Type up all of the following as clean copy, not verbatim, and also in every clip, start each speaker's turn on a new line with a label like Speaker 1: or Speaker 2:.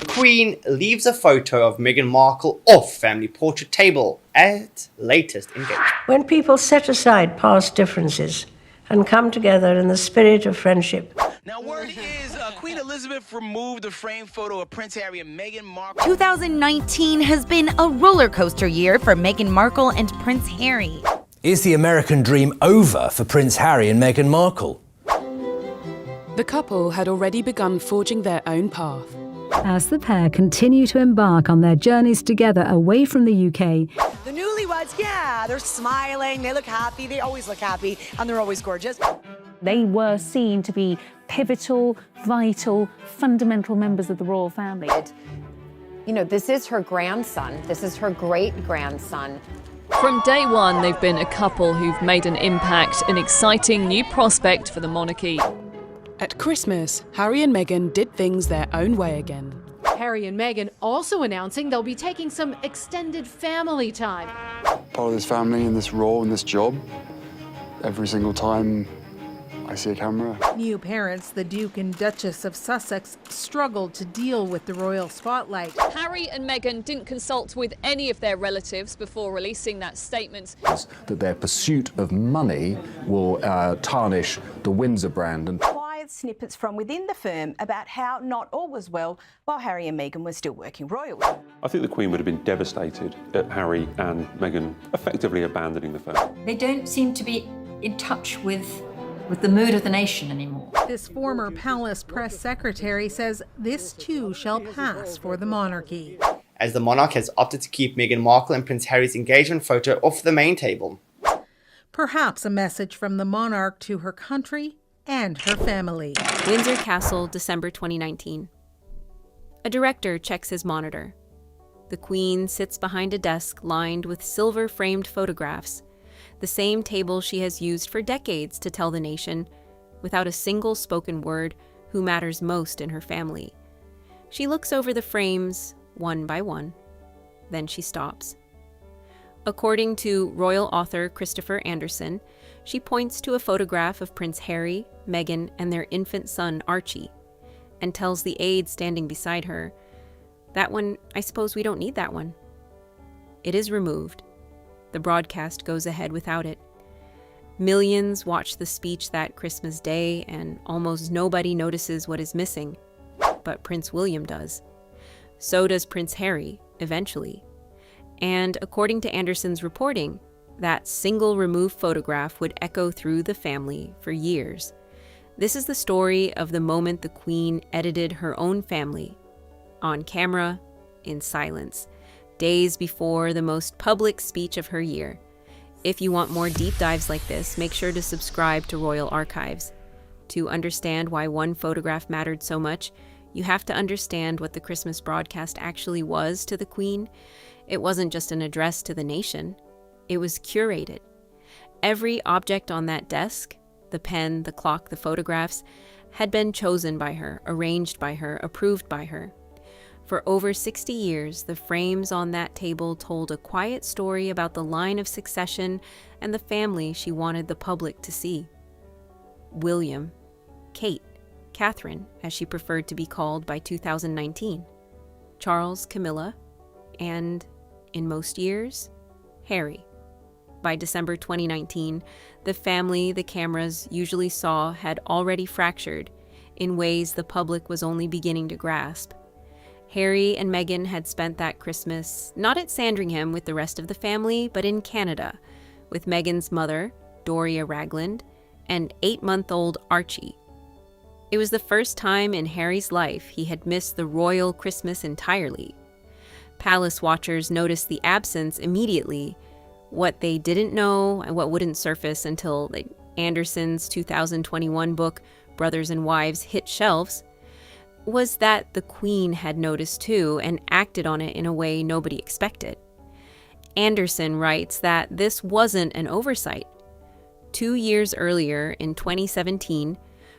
Speaker 1: Queen leaves a photo of Meghan Markle off family portrait table at latest engagement.
Speaker 2: When people set aside past differences and come together in the spirit of friendship.
Speaker 3: Now, word is Queen Elizabeth removed the framed photo of Prince Harry and Meghan Markle.
Speaker 4: 2019 has been a roller coaster year for Meghan Markle and Prince Harry.
Speaker 5: Is the American dream over for Prince Harry and Meghan Markle?
Speaker 6: The couple had already begun forging their own path.
Speaker 7: As the pair continue to embark on their journeys together away from the UK.
Speaker 8: The newlyweds, yeah, they're smiling, they look happy, they always look happy, and they're always gorgeous.
Speaker 9: They were seen to be pivotal, vital, fundamental members of the royal family.
Speaker 10: You know, this is her grandson, this is her great-grandson.
Speaker 11: From day one, they've been a couple who've made an impact, an exciting new prospect for the monarchy.
Speaker 6: At Christmas, Harry and Meghan did things their own way again.
Speaker 12: Harry and Meghan also announcing they'll be taking some extended family time.
Speaker 13: Part of this family in this role, in this job, every single time I see a camera.
Speaker 14: New parents, the Duke and Duchess of Sussex, struggled to deal with the royal spotlight.
Speaker 11: Harry and Meghan didn't consult with any of their relatives before releasing that statement.
Speaker 15: That their pursuit of money will tarnish the Windsor brand. And
Speaker 16: quiet snippets from within the firm about how not all was well while Harry and Meghan were still working royally.
Speaker 17: I think the Queen would have been devastated at Harry and Meghan effectively abandoning the firm.
Speaker 18: They don't seem to be in touch with the mood of the nation anymore.
Speaker 14: This former palace press secretary says this too shall pass for the monarchy.
Speaker 1: As the monarch has opted to keep Meghan Markle and Prince Harry's engagement photo off the main table.
Speaker 14: Perhaps a message from the monarch to her country and her family.
Speaker 19: Windsor Castle, December 2019. A director checks his monitor. The Queen sits behind a desk lined with silver-framed photographs, the same table she has used for decades to tell the nation, without a single spoken word, who matters most in her family. She looks over the frames, one by one. Then she stops. According to royal author Christopher Andersen, she points to a photograph of Prince Harry, Meghan, and their infant son, Archie, and tells the aide standing beside her, "That one, I suppose we don't need that one." It is removed. The broadcast goes ahead without it. Millions watch the speech that Christmas Day, and almost nobody notices what is missing. But Prince William does. So does Prince Harry, eventually. And according to Andersen's reporting, that single removed photograph would echo through the family for years. This is the story of the moment the Queen edited her own family, on camera, in silence, days before the most public speech of her year. If you want more deep dives like this, make sure to subscribe to Royal Archives. To understand why one photograph mattered so much, you have to understand what the Christmas broadcast actually was to the Queen. It wasn't just an address to the nation. It was curated. Every object on that desk, the pen, the clock, the photographs, had been chosen by her, arranged by her, approved by her. For over 60 years, the frames on that table told a quiet story about the line of succession and the family she wanted the public to see. William, Kate, Catherine, as she preferred to be called by 2019, Charles, Camilla, and, in most years, Harry. By December 2019, the family the cameras usually saw had already fractured in ways the public was only beginning to grasp. Harry and Meghan had spent that Christmas not at Sandringham with the rest of the family, but in Canada, with Meghan's mother, Doria Ragland, and 8-month-old Archie. It was the first time in Harry's life he had missed the royal Christmas entirely. Palace watchers noticed the absence immediately. What they didn't know, and what wouldn't surface until Andersen's 2021 book, Brothers and Wives, hit shelves, was that the Queen had noticed too and acted on it in a way nobody expected. Andersen writes that this wasn't an oversight. 2 years earlier, in 2017,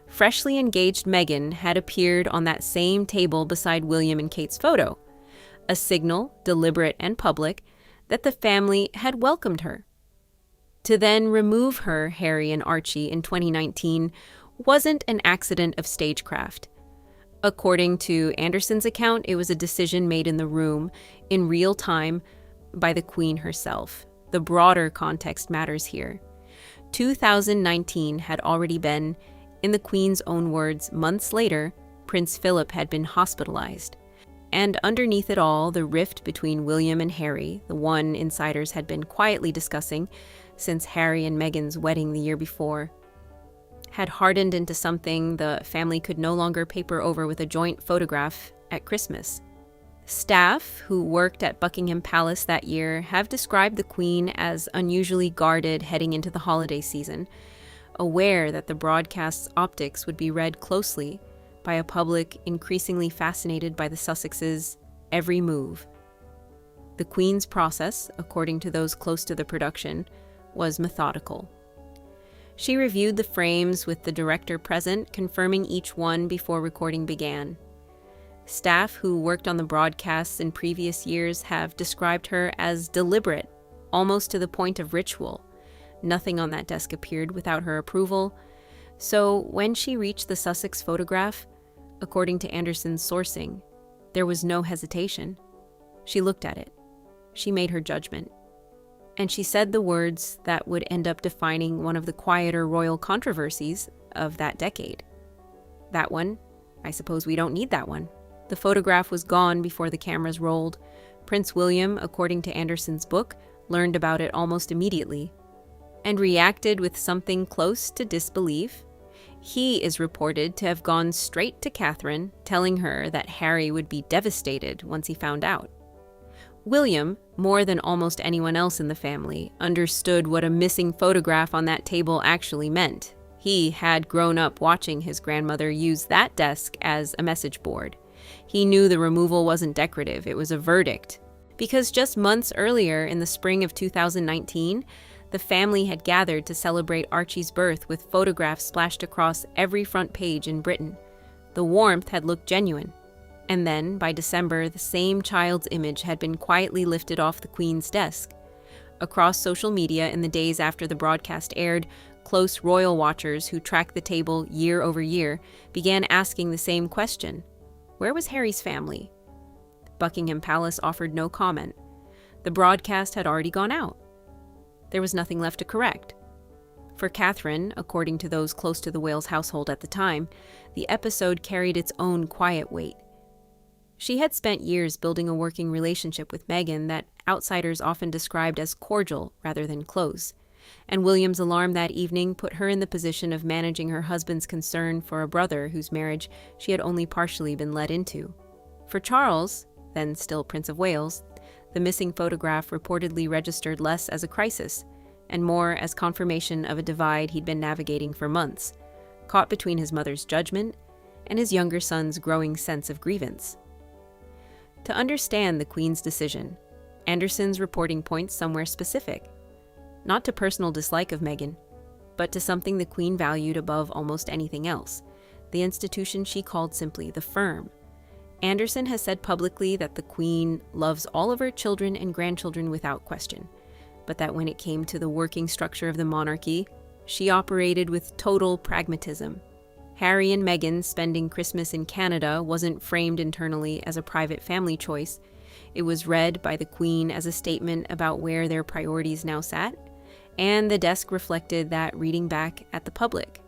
Speaker 19: freshly engaged Meghan had appeared on that same table beside William and Kate's photo, a signal, deliberate and public, that the family had welcomed her. To then remove her, Harry and Archie, in 2019 wasn't an accident of stagecraft. According to Andersen's account, it was a decision made in the room, in real time, by the Queen herself. The broader context matters here. 2019 had already been, in the Queen's own words, months later, Prince Philip had been hospitalized. And underneath it all, the rift between William and Harry, the one insiders had been quietly discussing since Harry and Meghan's wedding the year before, had hardened into something the family could no longer paper over with a joint photograph at Christmas. Staff who worked at Buckingham Palace that year have described the Queen as unusually guarded heading into the holiday season, aware that the broadcast's optics would be read closely by a public increasingly fascinated by the Sussexes' every move. The Queen's process, according to those close to the production, was methodical. She reviewed the frames with the director present, confirming each one before recording began. Staff who worked on the broadcasts in previous years have described her as deliberate, almost to the point of ritual. Nothing on that desk appeared without her approval. So when she reached the Sussex photograph, according to Andersen's sourcing, there was no hesitation. She looked at it. She made her judgment. And she said the words that would end up defining one of the quieter royal controversies of that decade. That one, I suppose we don't need that one. The photograph was gone before the cameras rolled. Prince William, according to Andersen's book, learned about it almost immediately and reacted with something close to disbelief. He is reported to have gone straight to Catherine, telling her that Harry would be devastated once he found out. William, more than almost anyone else in the family, understood what a missing photograph on that table actually meant. He had grown up watching his grandmother use that desk as a message board. He knew the removal wasn't decorative, it was a verdict. Because just months earlier, in the spring of 2019, the family had gathered to celebrate Archie's birth with photographs splashed across every front page in Britain. The warmth had looked genuine. And then, by December, the same child's image had been quietly lifted off the Queen's desk. Across social media in the days after the broadcast aired, close royal watchers who tracked the table year over year began asking the same question. Where was Harry's family? Buckingham Palace offered no comment. The broadcast had already gone out. There was nothing left to correct. For Catherine, according to those close to the Wales household at the time, the episode carried its own quiet weight. She had spent years building a working relationship with Meghan that outsiders often described as cordial rather than close, and William's alarm that evening put her in the position of managing her husband's concern for a brother whose marriage she had only partially been led into. For Charles, then still Prince of Wales, the missing photograph reportedly registered less as a crisis and more as confirmation of a divide he'd been navigating for months, caught between his mother's judgment and his younger son's growing sense of grievance. To understand the Queen's decision, Andersen's reporting points somewhere specific, not to personal dislike of Meghan, but to something the Queen valued above almost anything else, the institution she called simply the firm. Andersen has said publicly that the Queen loves all of her children and grandchildren without question, but that when it came to the working structure of the monarchy, she operated with total pragmatism. Harry and Meghan spending Christmas in Canada wasn't framed internally as a private family choice. It was read by the Queen as a statement about where their priorities now sat, and the desk reflected that reading back at the public.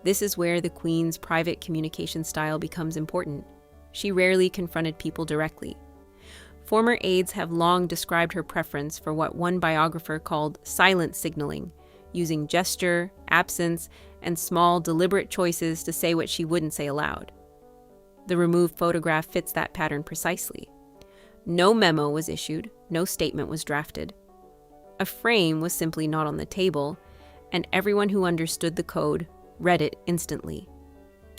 Speaker 19: This is where the Queen's private communication style becomes important. She rarely confronted people directly. Former aides have long described her preference for what one biographer called silent signaling, using gesture, absence, and small, deliberate choices to say what she wouldn't say aloud. The removed photograph fits that pattern precisely. No memo was issued, no statement was drafted. A frame was simply not on the table, and everyone who understood the code read it instantly.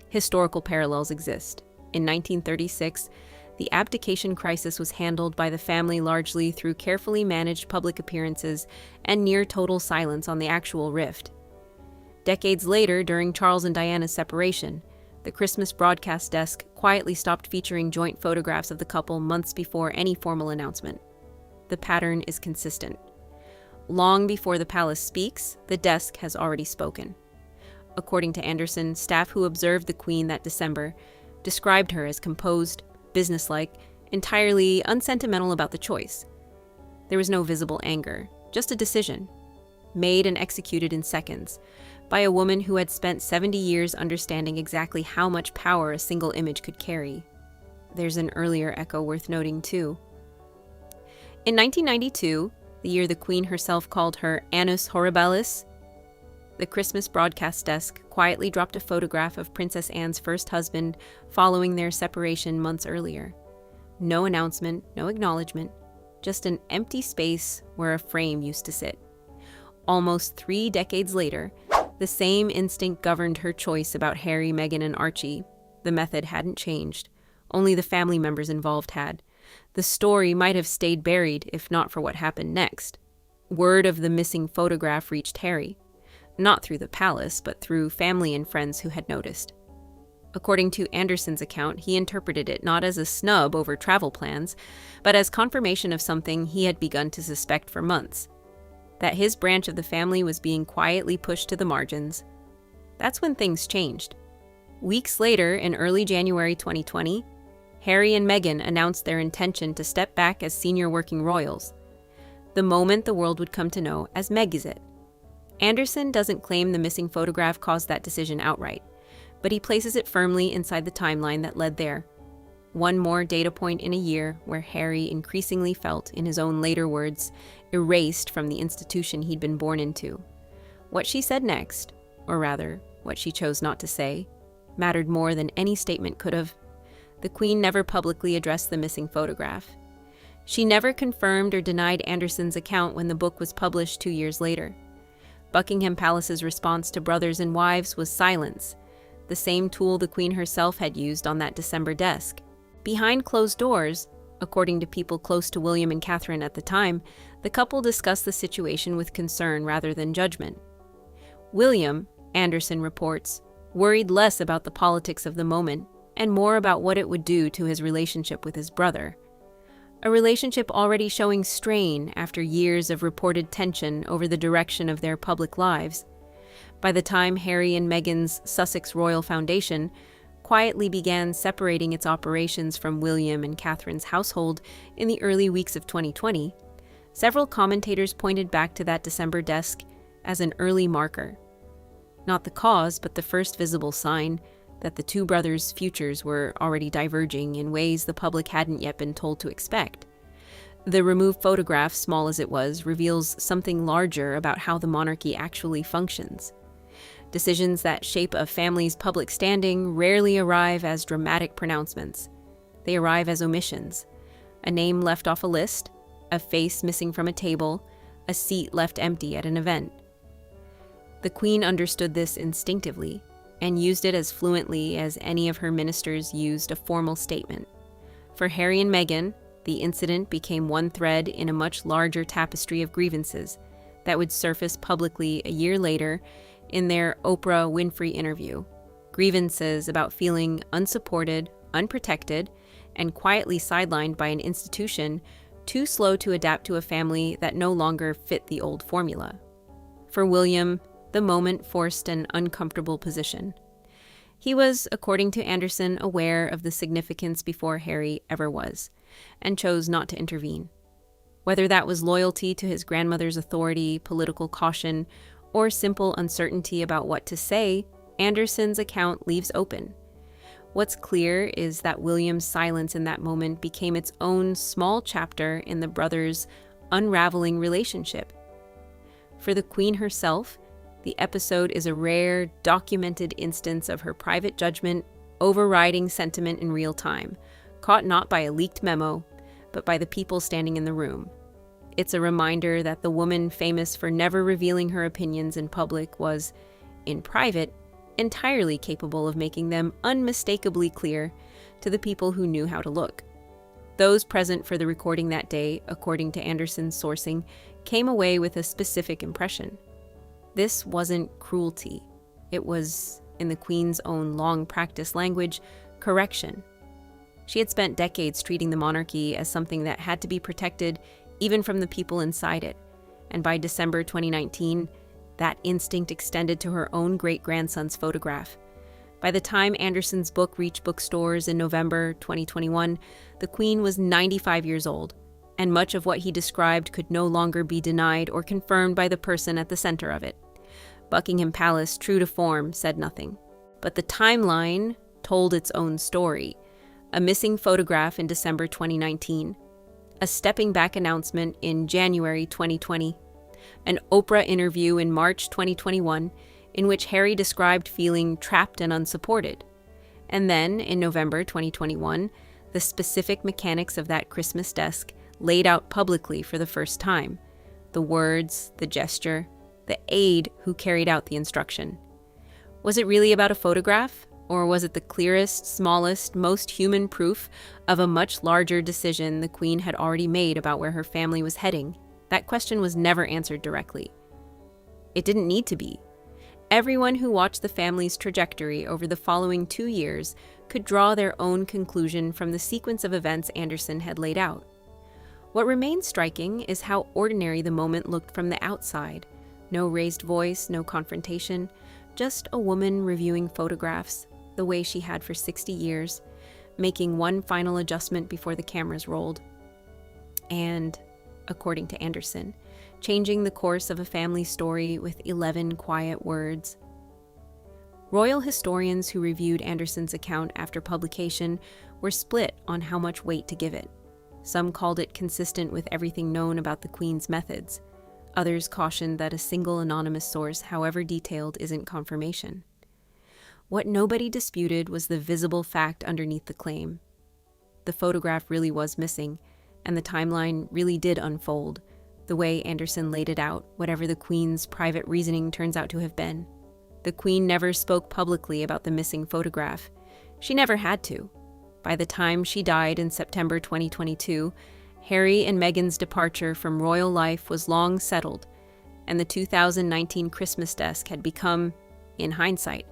Speaker 19: Historical parallels exist. In 1936, the abdication crisis was handled by the family largely through carefully managed public appearances and near total silence on the actual rift. Decades later, during Charles and Diana's separation, the Christmas broadcast desk quietly stopped featuring joint photographs of the couple months before any formal announcement. The pattern is consistent. Long before the palace speaks, the desk has already spoken. According to Andersen, staff who observed the Queen that December described her as composed, businesslike, entirely unsentimental about the choice. There was no visible anger, just a decision, made and executed in seconds, by a woman who had spent 70 years understanding exactly how much power a single image could carry. There's an earlier echo worth noting, too. In 1992, the year the Queen herself called her Annus Horribilis, the Christmas broadcast desk quietly dropped a photograph of Princess Anne's first husband following their separation months earlier. No announcement, no acknowledgement, just an empty space where a frame used to sit. Almost 3 decades later, the same instinct governed her choice about Harry, Meghan, and Archie. The method hadn't changed. Only the family members involved had. The story might have stayed buried if not for what happened next. Word of the missing photograph reached Harry. Not through the palace, but through family and friends who had noticed. According to Andersen's account, he interpreted it not as a snub over travel plans, but as confirmation of something he had begun to suspect for months. That his branch of the family was being quietly pushed to the margins. That's when things changed. Weeks later, in early January 2020, Harry and Meghan announced their intention to step back as senior working royals. The moment the world would come to know as Megxit. Andersen doesn't claim the missing photograph caused that decision outright, but he places it firmly inside the timeline that led there. One more data point in a year where Harry increasingly felt, in his own later words, erased from the institution he'd been born into. What she said next, or rather, what she chose not to say, mattered more than any statement could have. The Queen never publicly addressed the missing photograph. She never confirmed or denied Andersen's account when the book was published 2 years later. Buckingham Palace's response to Brothers and Wives was silence, the same tool the Queen herself had used on that December desk. Behind closed doors, according to people close to William and Catherine at the time, the couple discussed the situation with concern rather than judgment. William, Andersen reports, worried less about the politics of the moment and more about what it would do to his relationship with his brother. A relationship already showing strain after years of reported tension over the direction of their public lives. By the time Harry and Meghan's Sussex Royal Foundation quietly began separating its operations from William and Catherine's household in the early weeks of 2020, several commentators pointed back to that December desk as an early marker. Not the cause, but the first visible sign that the two brothers' futures were already diverging in ways the public hadn't yet been told to expect. The removed photograph, small as it was, reveals something larger about how the monarchy actually functions. Decisions that shape a family's public standing rarely arrive as dramatic pronouncements. They arrive as omissions. A name left off a list, a face missing from a table, a seat left empty at an event. The Queen understood this instinctively, and used it as fluently as any of her ministers used a formal statement. For Harry and Meghan, the incident became one thread in a much larger tapestry of grievances that would surface publicly a year later in their Oprah Winfrey interview. Grievances about feeling unsupported, unprotected, and quietly sidelined by an institution too slow to adapt to a family that no longer fit the old formula. For William, the moment forced an uncomfortable position. He was, according to Andersen, aware of the significance before Harry ever was, and chose not to intervene. Whether that was loyalty to his grandmother's authority, political caution, or simple uncertainty about what to say, Andersen's account leaves open. What's clear is that William's silence in that moment became its own small chapter in the brothers' unraveling relationship. For the Queen herself, the episode is a rare, documented instance of her private judgment overriding sentiment in real time, caught not by a leaked memo, but by the people standing in the room. It's a reminder that the woman famous for never revealing her opinions in public was, in private, entirely capable of making them unmistakably clear to the people who knew how to look. Those present for the recording that day, according to Andersen's sourcing, came away with a specific impression. This wasn't cruelty. It was, in the Queen's own long-practiced language, correction. She had spent decades treating the monarchy as something that had to be protected even from the people inside it, and by December 2019, that instinct extended to her own great-grandson's photograph. By the time Andersen's book reached bookstores in November 2021, the Queen was 95 years old, and much of what he described could no longer be denied or confirmed by the person at the center of it. Buckingham Palace, true to form, said nothing. But the timeline told its own story. A missing photograph in December 2019, a stepping back announcement in January 2020, an Oprah interview in March 2021 in which Harry described feeling trapped and unsupported. And then, in November 2021, the specific mechanics of that Christmas desk laid out publicly for the first time. The words, the gesture, the aide who carried out the instruction. Was it really about a photograph? Or was it the clearest, smallest, most human proof of a much larger decision the Queen had already made about where her family was heading? That question was never answered directly. It didn't need to be. Everyone who watched the family's trajectory over the following 2 years could draw their own conclusion from the sequence of events Andersen had laid out. What remains striking is how ordinary the moment looked from the outside. No raised voice, no confrontation, just a woman reviewing photographs, the way she had for 60 years, making one final adjustment before the cameras rolled. And, according to Andersen, changing the course of a family story with 11 quiet words. Royal historians who reviewed Andersen's account after publication were split on how much weight to give it. Some called it consistent with everything known about the Queen's methods. Others cautioned that a single anonymous source, however detailed, isn't confirmation. What nobody disputed was the visible fact underneath the claim. The photograph really was missing, and the timeline really did unfold, the way Andersen laid it out, whatever the Queen's private reasoning turns out to have been. The Queen never spoke publicly about the missing photograph. She never had to. By the time she died in September 2022, Harry and Meghan's departure from royal life was long settled, and the 2019 Christmas desk had become, in hindsight,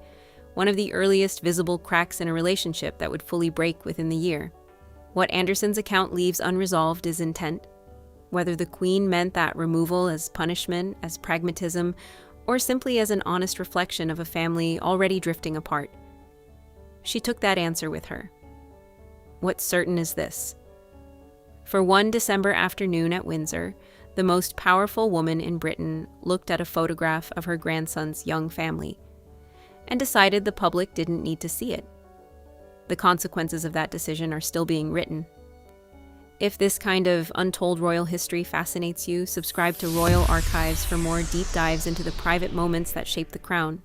Speaker 19: one of the earliest visible cracks in a relationship that would fully break within the year. What Andersen's account leaves unresolved is intent. Whether the Queen meant that removal as punishment, as pragmatism, or simply as an honest reflection of a family already drifting apart. She took that answer with her. What's certain is this. For one December afternoon at Windsor, the most powerful woman in Britain looked at a photograph of her grandson's young family and decided the public didn't need to see it. The consequences of that decision are still being written. If this kind of untold royal history fascinates you, subscribe to Royal Archives for more deep dives into the private moments that shape the crown.